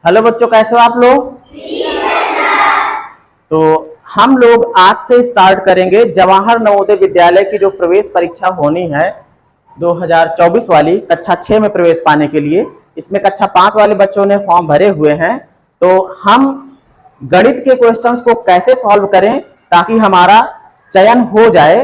Hello बच्चों, कैसे हो आप लोग? तो हम लोग आज से स्टार्ट करेंगे जवाहर नवोदय विद्यालय की जो प्रवेश परीक्षा होनी है 2024 वाली, कक्षा 6 में प्रवेश पाने के लिए। इसमें कक्षा 5 वाले बच्चों ने फॉर्म भरे हुए हैं। तो हम गणित के क्वेश्चंस को कैसे सॉल्व करें ताकि हमारा चयन हो जाए,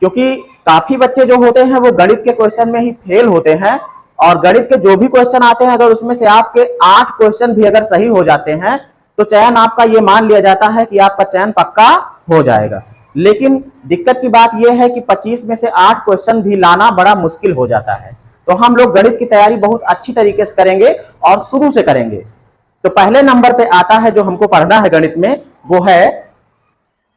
क्योंकि काफी बच्चे जो होते हैं वो गणित के क्वेश्चन में ही फेल होते हैं। और गणित के जो भी क्वेश्चन आते हैं, अगर उसमें से आपके 8 क्वेश्चन भी अगर सही हो जाते हैं तो चयन आपका ये मान लिया जाता है कि आपका चयन पक्का हो जाएगा। लेकिन दिक्कत की बात यह है कि 25 में से 8 क्वेश्चन भी लाना बड़ा मुश्किल हो जाता है। तो हम लोग गणित की तैयारी बहुत अच्छी तरीके से करेंगे और शुरू से करेंगे। तो पहले नंबर पे आता है जो हमको पढ़ना है गणित में, वो है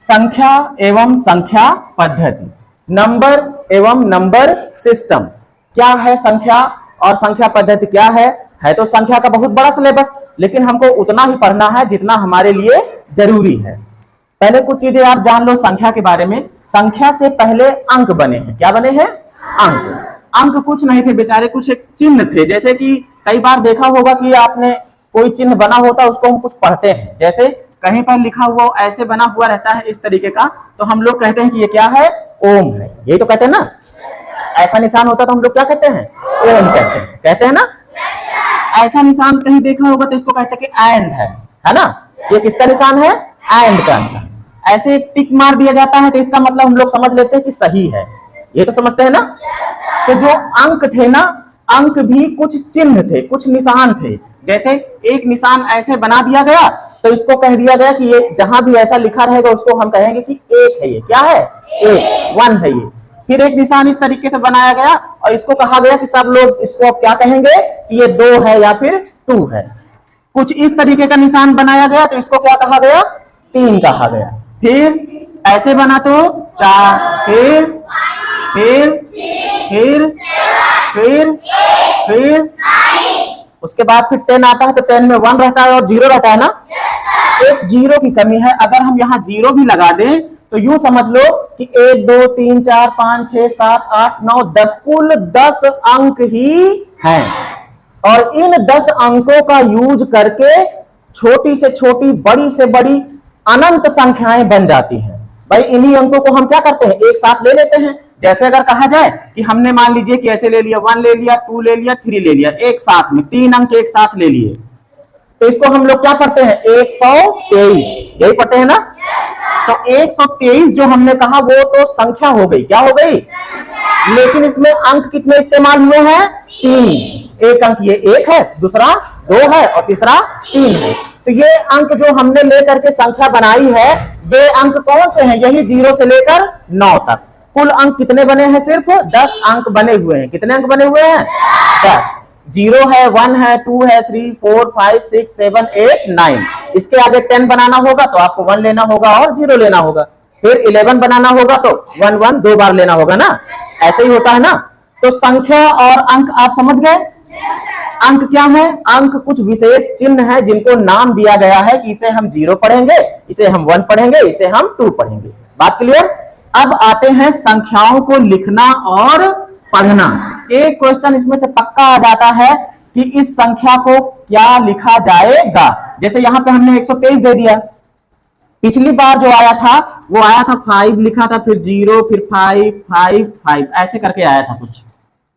संख्या एवं संख्या पद्धति, नंबर एवं नंबर सिस्टम। क्या है संख्या और संख्या पद्धति क्या है तो संख्या का बहुत बड़ा सिलेबस, लेकिन हमको उतना ही पढ़ना है जितना हमारे लिए जरूरी है। पहले कुछ चीजें आप जान लो संख्या के बारे में। संख्या से पहले अंक बने हैं। क्या बने हैं? अंक कुछ नहीं थे बेचारे, कुछ एक चिन्ह थे। जैसे कि कई बार देखा होगा कि आपने कोई चिन्ह बना होता है, उसको हम कुछ पढ़ते हैं। जैसे कहीं पर लिखा हुआ ऐसे बना हुआ रहता है इस तरीके का, तो हम लोग कहते हैं कि ये क्या है? ओम है। यही तो कहते हैं ना। ऐसा निशान होता तो हम लोग क्या कहते हैं? ओम कहते हैं ना। ऐसा निशान कहीं देखा होगा तो इसको कहते हैं कि एंड है ना। ये किसका निशान है? एंड का निशान। ऐसे टिक मार दिया जाता है तो इसका मतलब हम लोग समझ लेते हैं कि सही है। ये तो समझते हैं ना। तो जो अंक थे ना, अंक भी कुछ चिन्ह थे, कुछ निशान थे। जैसे एक निशान ऐसे बना दिया गया तो इसको कह दिया गया कि ये जहां भी ऐसा लिखा रहेगा उसको हम कहेंगे कि एक है। ये क्या है? एक, 1 है ये। फिर एक निशान इस तरीके से बनाया गया और इसको कहा गया कि सब लोग इसको अब क्या कहेंगे कि ये 2 है या फिर 2 है। कुछ इस तरीके का निशान बनाया गया तो इसको क्या कहा गया? 3 कहा गया। फिर ऐसे बना तो 4, फिर उसके बाद फिर 10 आता है तो 10 में 1 रहता है और 0 रहता है ना। एक 0 की कमी है। अगर हम यहाँ 0 भी लगा दें तो यूं समझ लो कि 1 2 3 4 5 6 7 8 9 10, कुल 10 अंक ही हैं। और इन 10 अंकों का यूज करके छोटी से छोटी, बड़ी से बड़ी अनंत संख्याएं बन जाती हैं। भाई इन्हीं अंकों को हम क्या करते हैं? एक साथ ले लेते हैं। जैसे अगर कहा जाए कि हमने मान लीजिए कि ऐसे ले लिया, 1 ले लिया, 2 ले लिया, 3 ले लिया, एक साथ में 3 अंक एक साथ ले लिए, तो इसको हम लोग क्या पढ़ते हैं? 123। यही पढ़ते हैं ना। तो 123 जो हमने कहा वो तो संख्या हो गई। क्या हो गई? लेकिन इसमें अंक कितने इस्तेमाल हुए हैं? 3। एक अंक ये 1 है, दूसरा 2 है और तीसरा 3 है। तो ये अंक जो हमने लेकर के संख्या बनाई है, ये अंक कौन से हैं? यही 0 से लेकर 9 तक। कुल अंक कितने बने हैं? सिर्फ 10 अंक बने हुए हैं। कितने अंक बने हुए हैं? 10। 0 है, 1 है, 2 है, 3 4 5 6 7 8 9। इसके आगे 10 बनाना होगा तो आपको 1 लेना होगा और 0 लेना होगा। फिर 11 बनाना होगा तो 1 1 2 बार लेना होगा ना। ऐसे ही होता है ना। तो संख्या और अंक आप समझ गए। अंक क्या है? अंक कुछ विशेष चिन्ह है जिनको नाम दिया गया है कि इसे हम 0 पढ़ेंगे, इसे हम 1 पढ़ेंगे, इसे हम 2 पढ़ेंगे। बात क्लियर? अब आते हैं संख्याओं को लिखना और पढ़ना। एक क्वेश्चन इसमें से पक्का आ जाता है कि इस संख्या को क्या लिखा जाएगा। जैसे यहां पे हमने 123 दे दिया। पिछली बार जो आया था वो आया था 5 लिखा था, फिर 0, फिर 5 5 5 ऐसे करके आया था। कुछ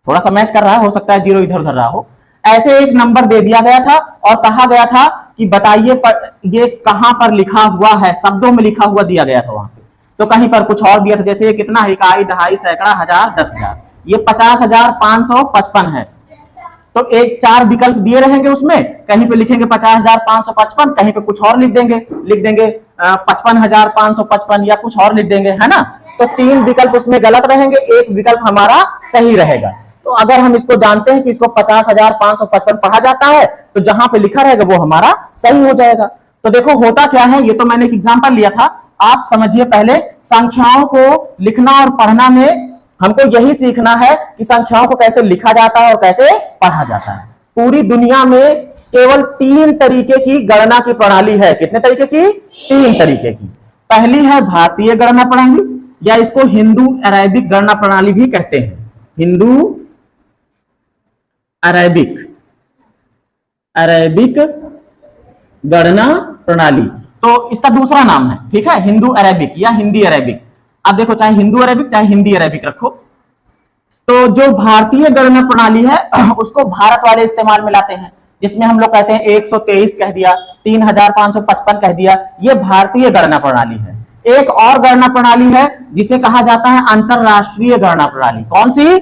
थोड़ा सा मैच कर रहा है, हो सकता है 0 इधर उधर रहा हो। ऐसे एक नंबर दे दिया गया था और कहा गया था कि बताइए ये कहां पर लिखा हुआ है। शब्दों में लिखा हुआ दिया गया था वहां पे। तो कहीं पर कुछ और दिया था। जैसे ये कितना है? इकाई, दहाई, सैकड़ा, हजार, 10,000। ये 50,555 है। तो एक 4 विकल्प दिए रहेंगे उसमें। कहीं पे लिखेंगे 50,555, कहीं पे कुछ और लिख देंगे 55,555 या कुछ और लिख देंगे, है ना। तो 3 विकल्प उसमें गलत रहेंगे, एक विकल्प हमारा सही रहेगा। तो अगर हम इसको जानते हैं कि इसको 50,555 पढ़ा जाता है तो जहां पे लिखा रहेगा वो हमारा सही हो जाएगा। तो देखो होता क्या है, ये तो मैंने एक एग्जांपल लिया था। आप समझिए पहले संख्याओं को लिखना और पढ़ना में हमको यही सीखना है कि संख्याओं को कैसे लिखा जाता है और कैसे पढ़ा जाता है। पूरी दुनिया में केवल 3 तरीके की गणना की प्रणाली है। कितने तरीके की? 3 तरीके की। पहली है भारतीय गणना प्रणाली, या इसको हिंदू अरेबिक गणना प्रणाली भी कहते हैं। हिंदू अरेबिक गणना प्रणाली। तो इसका दूसरा नाम है, ठीक है, हिंदू अरेबिक या हिंदी अरेबिक। अब देखो, चाहे हिंदू अरेबिक चाहे हिंदी अरेबिक रखो, तो जो भारतीय गणना प्रणाली है उसको भारत वाले इस्तेमाल में लाते हैं, जिसमें हम लोग कहते हैं 123 कह दिया, 3555 कह दिया, ये भारतीय गणना प्रणाली है। एक और गणना प्रणाली है जिसे कहा जाता है अंतरराष्ट्रीय गणना प्रणाली। कौन सी?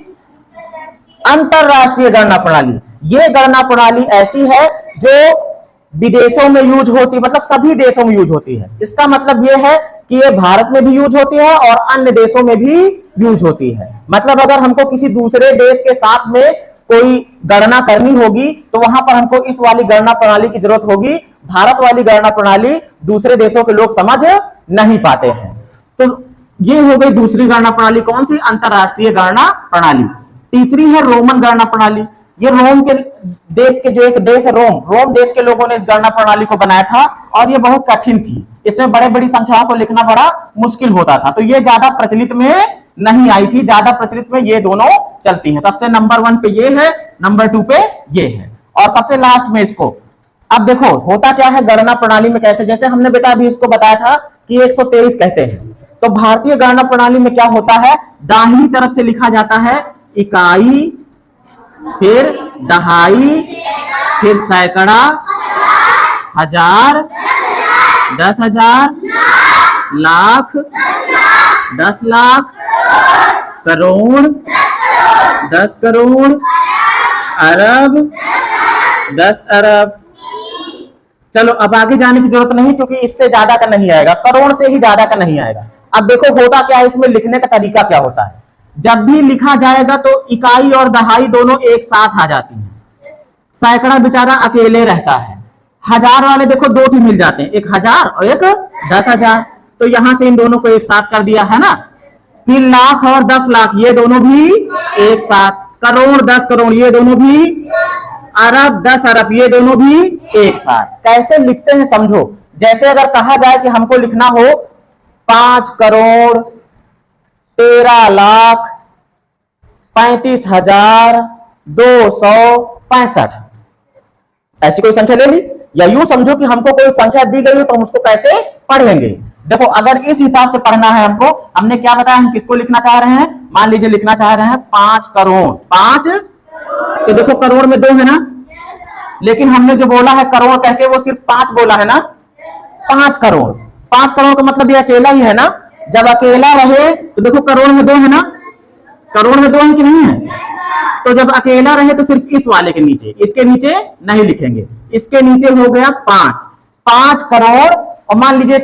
अंतरराष्ट्रीय गणना प्रणाली। ये गणना प्रणाली ऐसी है जो विदेशों में यूज होती, मतलब सभी देशों में यूज होती है। इसका मतलब यह है कि ये भारत में भी यूज होती है और अन्य देशों में भी यूज होती है। मतलब अगर हमको किसी दूसरे देश के साथ में कोई गणना करनी होगी तो वहां पर हमको इस वाली गणना प्रणाली की जरूरत होगी। भारत वाली गणना प्रणाली दूसरे देशों के लोग समझ नहीं पाते हैं। तो ये हो गई दूसरी गणना प्रणाली, कौन सी? अंतरराष्ट्रीय गणना प्रणाली। तीसरी है रोमन गणना प्रणाली। ये रोम के देश के, जो एक देश है रोम देश के लोगों ने इस गणना प्रणाली को बनाया था और ये बहुत कठिन थी। इसमें बड़े बड़ी संख्याओं को लिखना बड़ा मुश्किल होता था, तो ये ज्यादा प्रचलित में नहीं आई थी। ज्यादा प्रचलित में ये दोनों चलती हैं। सबसे नंबर 1 पे ये है, नंबर 2 पे ये है, और सबसे लास्ट में इसको। अब देखो होता क्या है गणना प्रणाली में, कैसे, जैसे हमने बेटा अभी इसको बताया था कि 123 कहते हैं, तो भारतीय गणना प्रणाली में क्या होता है, दाहिनी तरफ से लिखा जाता है इकाई, फिर दहाई, फिर सैकड़ा, हजार, 10,000, लाख, 10 लाख, करोड़, 10 करोड़, अरब, 10 अरब। चलो अब आगे जाने की जरूरत नहीं, क्योंकि इससे ज्यादा का नहीं आएगा, करोड़ से ही ज्यादा का नहीं आएगा। अब देखो होता क्या है, इसमें लिखने का तरीका क्या होता है। जब भी लिखा जाएगा तो इकाई और दहाई दोनों एक साथ आ जाती हैं। सैकड़ा बेचारा अकेले रहता है। हजार वाले देखो दो भी मिल जाते हैं, एक 1000 और एक 10,000, तो यहां से इन दोनों को एक साथ कर दिया है ना। फिर लाख और 10 लाख ये दोनों भी एक साथ, करोड़ 10 करोड़ ये दोनों भी, अरब 10 अरब ये दोनों भी एक साथ। कैसे लिखते हैं समझो। जैसे अगर कहा जाए कि हमको लिखना हो 5 करोड़ 13 लाख 35,265, ऐसी कोई संख्या ले ली, या यूं समझो कि हमको कोई संख्या दी गई हो तो हम उसको कैसे पढ़ेंगे। देखो अगर इस हिसाब से पढ़ना है हमको, हमने क्या बताया, हम किसको लिखना चाह रहे हैं, मान लीजिए लिखना चाह रहे हैं 5 करोड़, 5, तो देखो करोड़ में 2 है ना, लेकिन हमने जो बोला है करोड़ कह के वो सिर्फ 5 बोला है ना, 5 करोड़। 5 करोड़ का मतलब ये अकेला ही है ना, जब अकेला रहे तो देखो करोड़ में 2 है ना, करोड़ में 2 है कि नहीं है, तो जब अकेला रहे तो सिर्फ इस वाले के नीचे, इसके नीचे नहीं लिखेंगे, इसके नीचे हो गया 5 करोड़, और मान लीजिए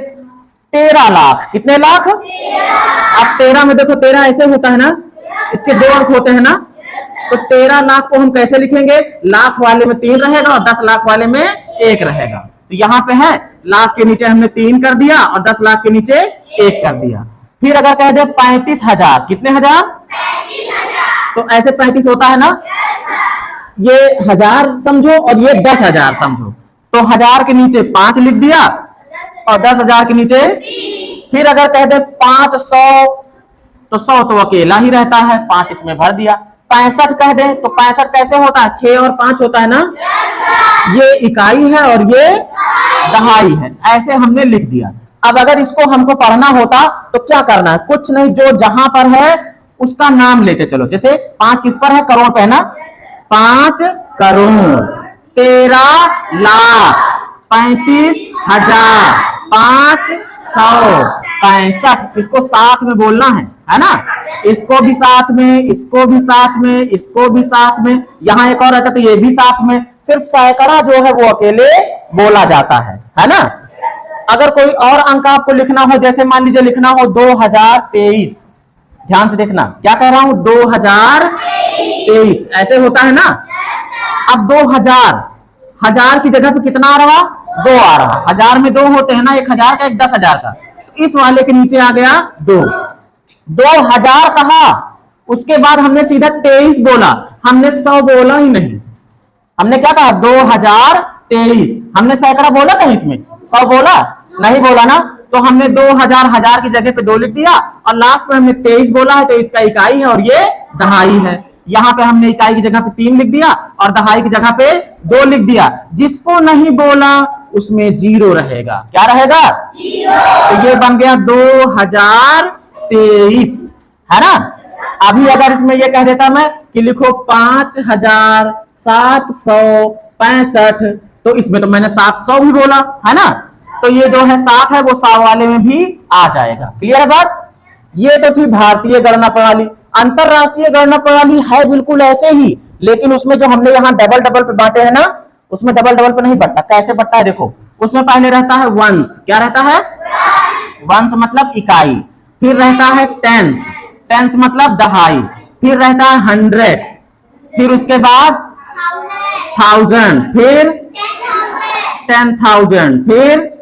13 लाख, कितने लाख, अब 13 में देखो 13 ऐसे होता है ना, इसके 2 अंक होते हैं ना, तो 13 लाख को हम कैसे लिखेंगे, लाख वाले में 3 रहेगा और 10 लाख वाले में 1 रहेगा। तो यहाँ पे है लाख के नीचे हमने 3 कर दिया और 10 लाख के नीचे 1 कर दिया। फिर अगर कह दे 35,000, कितने हजार, 35,000, तो ऐसे 35 होता है ना, ये 1000 समझो और ये 10,000 समझो, तो 1000 के नीचे 5 लिख दिया और 10,000 के नीचे। फिर अगर कह दे 500, तो 100 तो अकेला ही रहता है, 5 इसमें भर दिया। 65 कह दे तो 65 कैसे होता है, 6 और 5 होता है ना, ये इकाई है और ये दहाई है, ऐसे हमने लिख दिया। अब अगर इसको हमको पढ़ना होता तो क्या करना है, कुछ नहीं, जो जहां पर है उसका नाम लेते चलो। जैसे 5 किस पर है, करोड़ पे है ना, 5 करोड़ 13 लाख 35,000 565, इसको साथ में बोलना है ना, इसको भी साथ में, इसको भी साथ में, इसको भी साथ में, यहां एक और रहता तो ये भी साथ में। सिर्फ सैकड़ा जो है वो अकेले बोला जाता है ना। अगर कोई और अंक आपको लिखना हो, जैसे मान लीजिए लिखना हो 2023, ध्यान से देखना क्या कह रहा हूं, 2023 ऐसे होता है ना। अब 2000, हजार की जगह पे कितना आ रहा, 2 आ रहा, 1000 में 2 होते हैं ना, एक 1000 का एक 10,000 का, तो इस वाले के नीचे आ गया 2, 2000 कहा, उसके बाद हमने सीधा 23 बोला, हमने 100 बोला ही नहीं। हमने क्या कहा, 2023, हमने सैकड़ा बोला कहीं इसमें, 100 बोला नहीं, बोला ना, तो हमने 2000 हजार की जगह पे 2 लिख दिया और लास्ट में हमने 23 बोला है, तो इसका इकाई है और ये दहाई है। यहां पे हमने इकाई की जगह पे 3 लिख दिया और दहाई की जगह पे 2 लिख दिया। जिसको नहीं बोला उसमें 0 रहेगा। क्या रहेगा? 0। तो ये बन गया 2023, है ना। अभी अगर इसमें ये कह देता मैं कि लिखो 5765, तो इसमें तो मैंने 700 भी बोला, है ना। तो ये जो है 7 है वो 100 वाले में भी आ जाएगा। क्लियर है बात? ये तो थी भारतीय गणना प्रणाली। अंतरराष्ट्रीय गणना प्रणाली है बिल्कुल ऐसे ही, लेकिन उसमें जो हमने यहाँ डबल डबल पे बांटे हैं ना, उसमें डबल डबल पे नहीं बढ़ता। कैसे बढ़ता है देखो, उसमें पहले रहता है वंस। क्या रहता है? वंस मतलब इकाई। फिर रहता है टेंस, टेंस मतलब दहाई। फिर रहता है 100, फिर उसके बाद 1000, फिर 10,000, फिर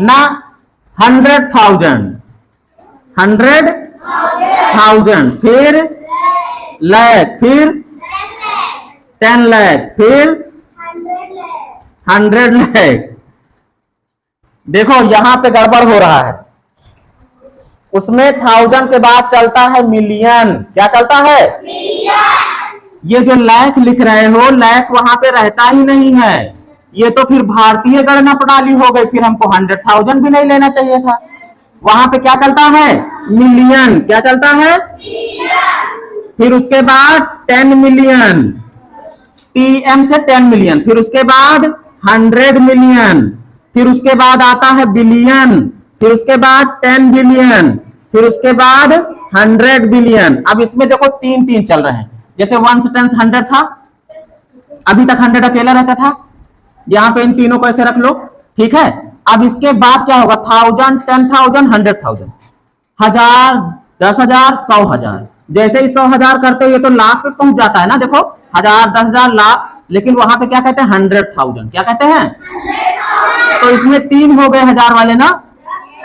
ना 100,000, 100,000, फिर लाख, फिर 10 लाख, फिर 100 लाख। देखो यहां पे गड़बड़ हो रहा है। उसमें 1000 के बाद चलता है मिलियन। क्या चलता है? मिलियन। ये जो लाख लिख रहे हो, लाख वहां पे रहता ही नहीं है। ये तो फिर भारतीय गणना प्रणाली हो गई। फिर हमको 100,000 भी नहीं लेना चाहिए था। वहां पे क्या चलता है? मिलियन। क्या चलता है? मिलियन। फिर उसके बाद 10 मिलियन, टीएम से 10 मिलियन। फिर उसके बाद 100 मिलियन। फिर उसके बाद आता है बिलियन। फिर उसके बाद 10 बिलियन। फिर उसके बाद 100 बिलियन। अब इसमें देखो 3 चल रहे हैं। जैसे 1 से 10 100 था, अभी तक 100 अकेला रहता था। यहां पे इन तीनों को ऐसे रख लो, ठीक है। अब इसके बाद क्या होगा? 1000, 10,000, 100,000, 1000, 10,000, 100,000। जैसे ही 100,000 करते ये तो लाख पे पहुंच जाता है ना। देखो 1000, 10,000, लाख। लेकिन वहां पे क्या कहते हैं? 100,000। क्या कहते हैं? तो इसमें 3 हो गए 1000 वाले ना।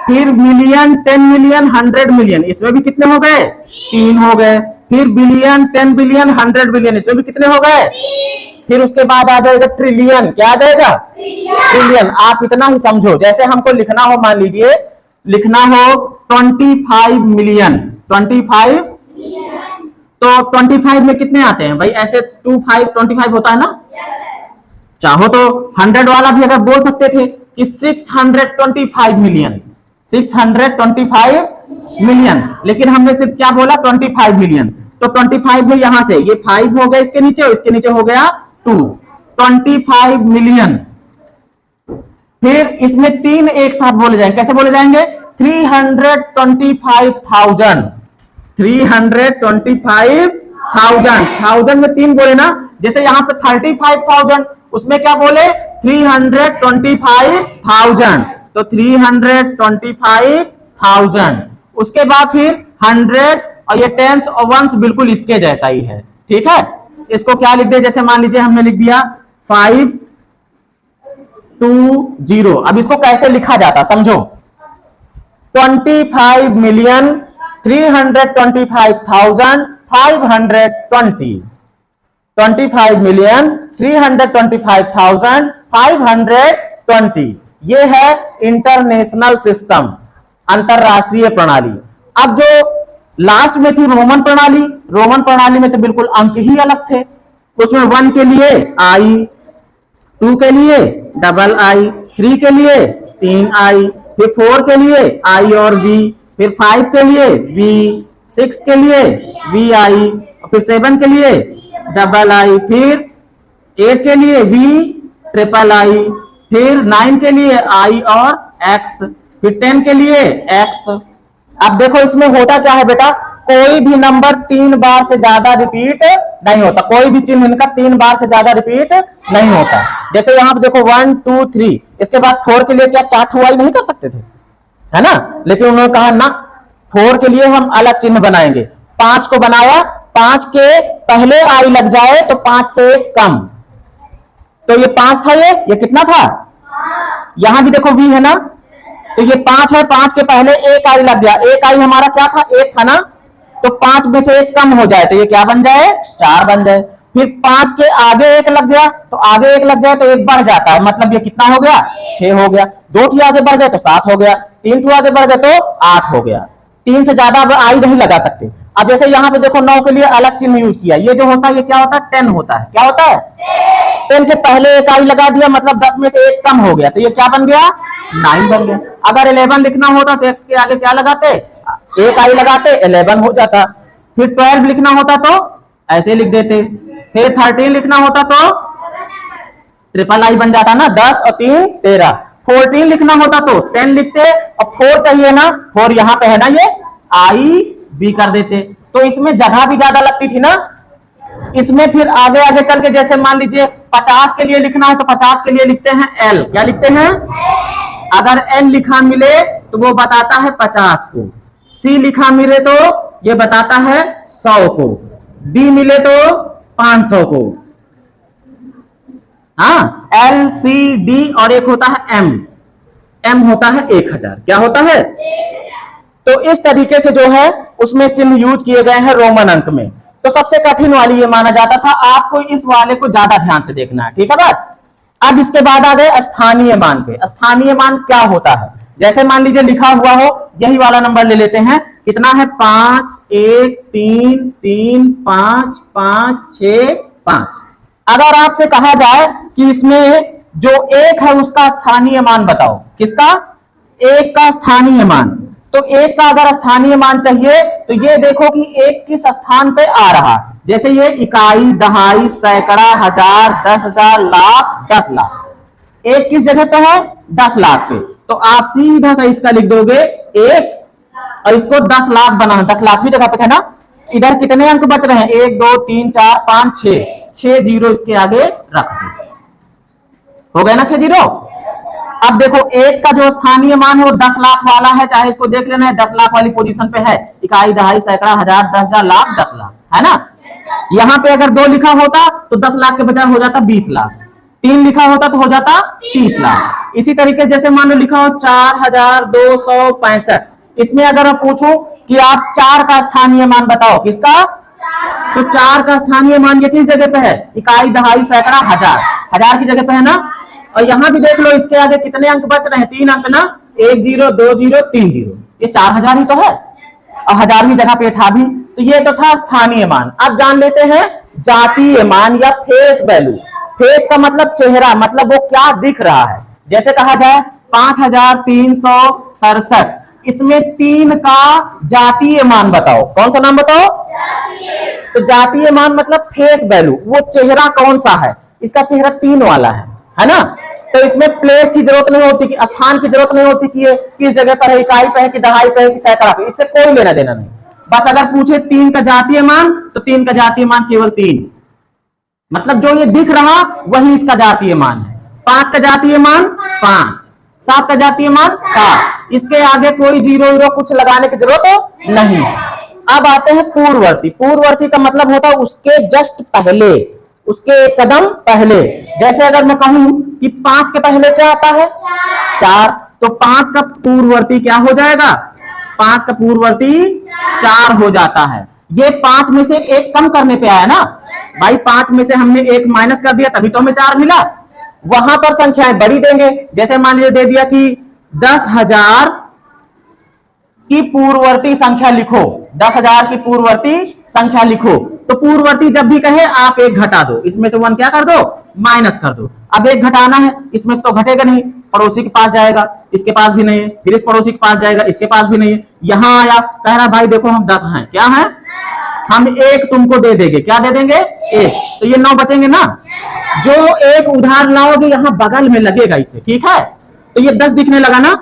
फिर मिलियन, 10 मिलियन, 100 मिलियन। इसमें भी कितने हो गए? 3 हो गए। फिर बिलियन, 10 बिलियन, 100 बिलियन। इसमें भी कितने हो गए? फिर उसके बाद आ जाएगा ट्रिलियन। क्या आ जाएगा? ट्रिलियन। आप इतना ही समझो, जैसे हमको लिखना हो, मान लीजिए लिखना हो 25 मिलियन, 25, तो 25 में कितने आते हैं भाई? ऐसे 25 होता है ना। चाहो तो 100 वाला भी अगर बोल सकते थे कि 625 मिलियन, 625 मिलियन, लेकिन हमने सिर्फ क्या बोला? 25 मिलियन। तो 25 में यहां से ये 5 हो गया इसके नीचे, और इसके नीचे हो गया 2, 25 मिलियन। फिर इसमें 3 एक साथ बोले जाएंगे। कैसे बोले जाएंगे? 325,000, 325,000। 1000 में 3 बोले ना। जैसे यहां पे 35,000, उसमें क्या बोले? 325,000। तो 325,000। उसके बाद फिर 100, और ये टेंस और वंस बिल्कुल इसके जैसा ही है, ठीक है। इसको क्या लिख दे? जैसे मान लीजिए हमने लिख दिया 520। अब इसको कैसे लिखा जाता समझो। 25 मिलियन 325,520, 25 मिलियन 325,520। ये है इंटरनेशनल सिस्टम, अंतरराष्ट्रीय प्रणाली। अब जो लास्ट में थी रोमन प्रणाली, रोमन प्रणाली में तो बिल्कुल अंक ही अलग थे। उसमें 1 के लिए आई, 2 के लिए डबल आई, 3 के लिए 3 आई, फिर 4 के लिए आई और बी, फिर 5 के लिए वी, 6 के लिए वी आई, फिर 7 के लिए डबल आई, फिर 8 के लिए वी ट्रिपल आई, फिर 9 के लिए आई और एक्स, फिर 10 के लिए एक्स। अब देखो इसमें होता क्या है बेटा? कोई भी नंबर 3 बार से ज्यादा रिपीट नहीं होता। कोई भी चिन्ह इनका 3 बार से ज्यादा रिपीट नहीं होता। जैसे यहां पे देखो 1 2 3, इसके बाद 4 के लिए क्या 4 ठुआई नहीं कर सकते थे, है ना। लेकिन उन्होंने कहा ना, 4 के लिए हम अलग चिन्ह बनाएंगे। 5 को बनाया, 5 के पहले आई लग जाए तो 5 से कम। तो ये 5 था, ये कितना था? यहां भी देखो v है ना। तो ये 5 है, 5 के पहले एक आई लग गया। एक आई हमारा क्या था? 1 था ना। तो 5 में से 1 कम हो जाए तो ये क्या बन जाए? 4 बन जाए। फिर 5 के आगे 1 लग गया, तो आगे 1 लग जाए तो 1 बढ़ जाता है, मतलब ये कितना हो गया? 6 हो गया। 2 ठी आगे बढ़ गए तो 7 हो गया। 3 ठू आगे बढ़ गए तो 8 हो गया। 3 से ज्यादा अब आई नहीं लगा सकते। अब जैसे यहाँ पे देखो 9 के लिए अलग चिन्ह यूज किया। ये जो होता है ये क्या होता है? 10 होता है। क्या होता है? 10 के पहले एक आई लगा दिया, मतलब 10 में से एक कम हो गया, तो ये क्या बन गया? 9 बन गया। अगर 11 लिखना होता तो x के आगे क्या लगाते? एक आई लगाते, 11 हो जाता। फिर 12 लिखना होता तो ऐसे लिख देते। फिर 13 लिखना होता तो ट्रिपल आई बन जाता ना, 10 और 3 13। 14 लिखना होता तो 10 लिखते, और 4 चाहिए ना, 4 यहाँ पे है ना, ये आई बी कर देते। तो इसमें जगह भी ज्यादा लगती थी ना। इसमें फिर आगे आगे चल के जैसे मान लीजिए 50 के लिए लिखना है तो 50 के लिए लिखते हैं एल। क्या लिखते हैं? अगर एन लिखा मिले तो वो बताता है 50 को, सी लिखा मिले तो ये बताता है 100 को, डी मिले तो 500 को। हाँ, एल सी डी और एक होता है एम, एम होता है 1000। क्या होता है? तो इस तरीके से जो है उसमें चिन्ह यूज किए गए हैं रोमन अंक में। तो सबसे कठिन वाली ये माना जाता था, आपको इस वाले को ज्यादा ध्यान से देखना है, ठीक है बात। अब इसके बाद आ गए स्थानीय मान पे। स्थानीय मान क्या होता है? जैसे मान लीजिए लिखा हुआ हो, यही वाला नंबर ले लेते हैं, कितना है? 5 1 3 3 5 5 6 5। अगर आपसे कहा जाए कि इसमें जो एक है उसका स्थानीय मान बताओ, किसका? एक का स्थानीय मान। तो एक का अगर स्थानीय मान चाहिए तो ये देखो कि एक किस स्थान पे आ रहा। जैसे ये इकाई, दहाई, सैकड़ा, हजार, 10,000, लाख, 10 लाख। एक किस जगह पे है? 10 लाख पे। तो आप सीधा सा इसका लिख दोगे एक, और इसको 10 लाख बनाना, 10 लाखवीं जगह पे थे ना। इधर कितने अंक बच रहे हैं? 1 2 3 4 5 6, 6 जीरो इसके आगे रख दो, हो गए ना 6 जीरो। अब देखो एक का जो स्थानीय मान है वो 10 लाख वाला है, चाहे इसको देख लेना है, 10 लाख वाली पोजीशन पे है। इकाई, दहाई, सैकड़ा, हजार, 10,000, लाख, 10 लाख, है ना। यहाँ पे अगर 2 लिखा होता तो 10 लाख के बजाय हो जाता 20 लाख, 3 लिखा होता तो हो जाता 30 लाख। इसी तरीके जैसे मान लो लिखा हो 4265, इसमें अगर आप पूछो कि आप 4 का स्थानीय मान बताओ, किसका? तो 4 का स्थानीय मान ये किस जगह पे है? इकाई, दहाई, सैकड़ा, हजार, हजार की जगह पे है ना। और यहां भी देख लो इसके आगे कितने अंक बच रहे हैं? 3 अंक ना, 1 0 2 0 3 0, ये 4000 ही तो है, और 1000वीं जगह पे था भी। तो ये तो था स्थानीय मान। अब जान लेते हैं जातीय मान या फेस वैल्यू। फेस का मतलब चेहरा, मतलब वो क्या दिख रहा है। जैसे कहा जाए 5367, इसमें 3 का जातीय मान बताओ। कौन सा नाम बताओ? तो जातीय मान मतलब फेस वैल्यू, वो चेहरा कौन सा है? इसका चेहरा 3 वाला है ना। तो इसमें प्लेस की जरूरत नहीं होती, कि स्थान की जरूरत नहीं होती कि ये किस जगह पर है, इकाई पे है कि दहाई पे है कि सैकड़ा पे, इससे कोई लेना देना नहीं। बस अगर पूछे 3 का जातीय मान तो 3 का जातीय मान केवल 3, मतलब जो ये दिख रहा वही इसका जातीय मान है। 5 का जातीय मान 5, 7 का जातीय मान 7, इसके आगे कोई जीरो वीरो कुछ लगाने की जरूरत नहीं। अब आते हैं पूर्ववर्ती। पूर्ववर्ती का मतलब होता है उसके जस्ट पहले, उसके एक कदम पहले। जैसे अगर मैं कहूं कि 5 के पहले क्या आता है? 4, तो 5 का पूर्ववर्ती क्या हो जाएगा? 5 का पूर्ववर्ती 4 हो जाता है। ये 5 में से एक कम करने पे आया ना भाई, 5 में से हमने एक माइनस कर दिया तभी तो हमें 4 मिला। वहां पर संख्याएं बड़ी देंगे। जैसे मान लीजिए दे दिया कि 10,000 की पूर्ववर्ती संख्या लिखो, 10,000 की पूर्ववर्ती संख्या लिखो। तो पूर्ववर्ती जब भी कहे आप एक घटा दो, इसमें से 1 क्या कर दो? माइनस कर दो। अब एक घटाना है, इसमें से तो घटेगा नहीं, पड़ोसी के पास जाएगा, इसके पास भी नहीं है, फिर इस पड़ोसी के पास जाएगा, इसके पास भी नहीं है। यहां आया, कह रहा भाई देखो हम 10 हैं, क्या है? हम 1 तुमको दे देंगे। क्या दे देंगे? 1। तो ये 9 बचेंगे ना। जो एक उधार लाओगे यहाँ बगल में लगेगा इससे, ठीक है। तो ये 10 दिखने लगा ना,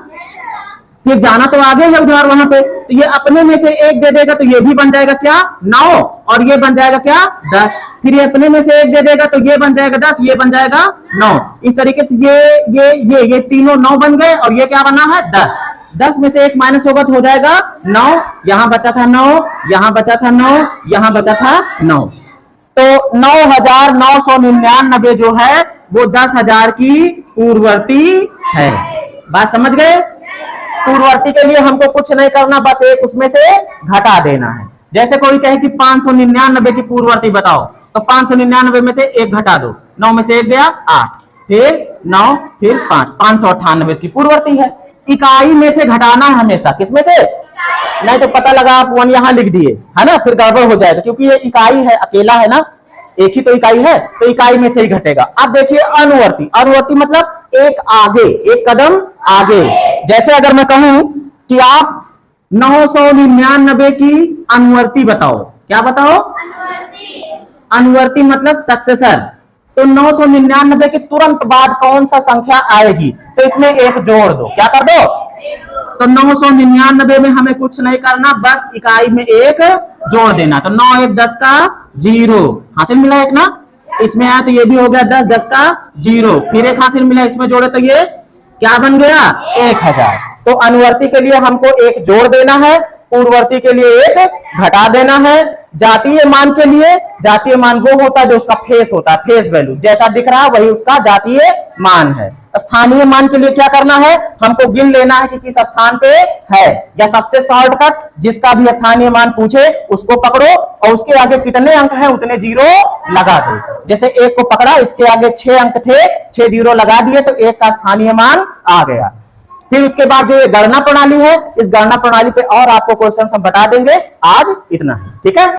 फिर जाना तो आगे है उधार वहां पे, तो ये अपने में से 1 दे देगा तो ये भी बन जाएगा क्या? 9, और ये बन जाएगा क्या? 10। फिर ये अपने में से 1 दे देगा तो ये बन जाएगा 10, ये बन जाएगा 9। इस तरीके से ये तीनों 9 बन गए, और ये क्या बना है? 10। 10 में से 1 माइनस होगा तो हो जाएगा 9। यहां बचा था 9, यहां बचा था 9, यहां बचा था 9। तो 9,999 जो है वो 10,000 की पूर्ववर्ती है। बात समझ गए? पूर्ववर्ती के लिए हमको कुछ नहीं करना, बस एक उसमें से घटा देना है। जैसे कोई कहे कि 599 की पूर्ववर्ती बताओ, तो 599 में से 1 घटा दो, 9 में से 1 गया 8, फिर 9, फिर 5, 598 इसकी पूर्ववर्ती है। इकाई में से घटाना है हमेशा, किसमें से? नहीं तो पता लगा आप 1 यहां लिख दिए, है ना, फिर गड़बड़ हो जाएगा, क्योंकि ये इकाई है, अकेला है ना। एक ही तो इकाई है, तो इकाई में से ही घटेगा। अब देखिए अनुवर्ती, अनुवर्ती मतलब एक आगे, एक कदम आगे। जैसे अगर मैं कहूं कि आप 999 की अनुवर्ती बताओ, क्या बताओ? अनुवर्ती मतलब सक्सेसर। तो 999 के तुरंत बाद कौन सा संख्या आएगी, तो इसमें एक जोड़ दो। क्या कर दो? तो 999 में हमें कुछ नहीं करना, बस इकाई में एक जोड़ देना। तो 9 1 10 का 0 हासिल मिला एक ना, इसमें आया तो ये भी हो गया 10 10 का 0, फिर एक हासिल मिला, इसमें जोड़े तो ये क्या बन गया? 1000। तो अनुवर्ती के लिए हमको एक जोड़ देना है, पूर्ववर्ती के लिए एक घटा देना है। जातीय मान के लिए, जातीय मान वो होता है जो उसका फेस होता है, फेस वैल्यू जैसा दिख रहा है वही उसका जातीय मान है। स्थानीय मान के लिए क्या करना है, हमको गिन लेना है कि किस स्थान पे है, या सबसे शॉर्टकट जिसका भी स्थानीय मान पूछे उसको पकड़ो और उसके आगे कितने अंक है उतने 0 लगा दो। जैसे एक को पकड़ा, इसके आगे 6 अंक थे, 6 0 लगा दिए तो एक का स्थानीय मान आ गया। फिर उसके बाद जो ये गणना प्रणाली है, इस गणना प्रणाली पे और आपको क्वेश्चन हम बता देंगे। आज इतना है, ठीक है।